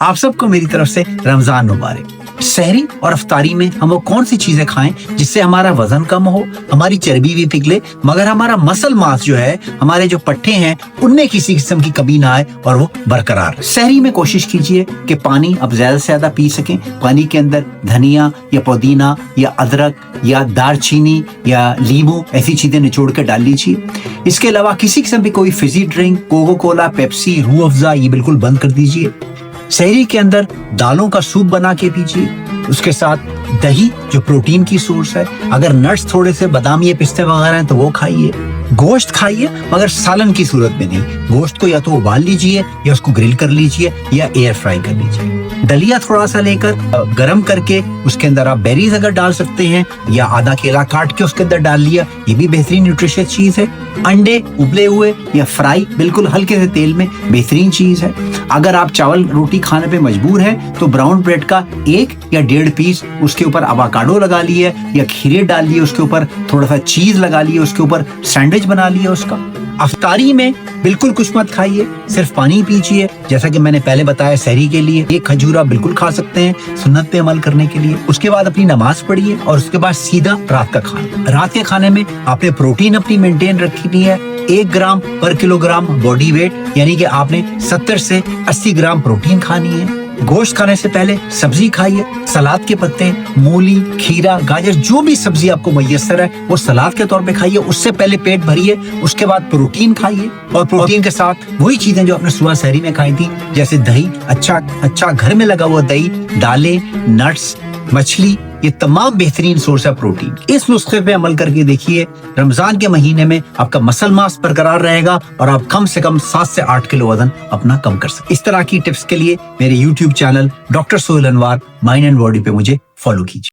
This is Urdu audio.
آپ سب کو میری طرف سے رمضان مبارک۔ سحری اور افطاری میں ہم وہ کون سی چیزیں کھائیں جس سے ہمارا وزن کم ہو، ہماری چربی بھی پگھلے، مگر ہمارا مسل ماس جو ہے، ہمارے جو پٹھے ہیں، ان میں کسی قسم کی کمی نہ آئے اور وہ برقرار۔ سحری میں کوشش کیجئے کہ پانی اب زیادہ سے زیادہ پی سکیں۔ پانی کے اندر دھنیا یا پودینہ یا ادرک یا دار چینی یا لیمو ایسی چیزیں نچوڑ کے ڈال لیجیے۔ اس کے علاوہ کسی قسم کی کوئی فزی ڈرنک، کوکو کولا، پیپسی، روح افزا، یہ بالکل بند کر دیجیے۔ سحری کے اندر دالوں کا سوپ بنا کے پیجیے، اس کے ساتھ دہی جو پروٹین کی سورس ہے، اگر نٹس تھوڑے سے بادام یا پستے وغیرہ ہیں تو وہ کھائیے۔ گوشت کھائیے مگر سالن کی صورت میں نہیں، گوشت کو یا تو ابال لیجیے یا اس کو گرل کر لیجیے یا ایئر فرائی کر لیجیے۔ دلیا تھوڑا سا لے کر گرم کر کے اس کے اندر آپ بیریز اگر ڈال سکتے ہیں یا آدھا کیلا کاٹ کے اس کے اندر ڈال لیا، یہ بھی بہترین نیوٹریشس چیز ہے۔ انڈے ابلے ہوئے یا فرائی بالکل ہلکے سے تیل میں بہترین چیز ہے۔ اگر آپ چاول روٹی کھانے پہ مجبور ہیں تو براؤن بریڈ کا 1 یا 1.5 پیس اس کے اوپر اوکاڈو لگا لیے یا کھیرے ڈال لیے، اس کے اوپر تھوڑا سا چیز لگا لیے، اس کے اوپر سینڈوچ بنا لیے اس کا۔ افطاری میں بالکل کچھ مت کھائیے، صرف پانی پیجیے، جیسا کہ میں نے پہلے بتایا۔ سحری کے لیے 1 کھجورا بالکل کھا سکتے ہیں سنت پہ عمل کرنے کے لیے۔ اس کے بعد اپنی نماز پڑھیے اور اس کے بعد سیدھا رات کا کھانا۔ رات کے کھانے میں آپ نے پروٹین اپنی مینٹین رکھنی ہے، 1 گرام پر کلو گرام باڈی ویٹ، یعنی کہ آپ نے 70 سے 80 گرام پروٹین کھانی ہے۔ گوشت کھانے سے پہلے سبزی کھائیے، سلاد کے پتے، مولی، کھیرا، گاجر، جو بھی سبزی آپ کو میسر ہے وہ سلاد کے طور پہ کھائیے۔ اس سے پہلے پیٹ بھریے، اس کے بعد پروٹین کھائیے، اور پروٹین کے ساتھ وہی چیزیں جو آپ نے صبح سحری میں کھائی تھی، جیسے دہی، اچھا گھر میں لگا ہوا دہی، دالیں، نٹس، مچھلی، یہ تمام بہترین سورس ہے پروٹین۔ اس نسخے پہ عمل کر کے دیکھیے، رمضان کے مہینے میں آپ کا مسل ماس برقرار رہے گا اور آپ کم سے کم 7 سے 8 کلو وزن اپنا کم کر سکیں۔ اس طرح کی ٹپس کے لیے میرے YouTube channel doctor Sohail Anwar mind and body پہ مجھے فالو کیجیے۔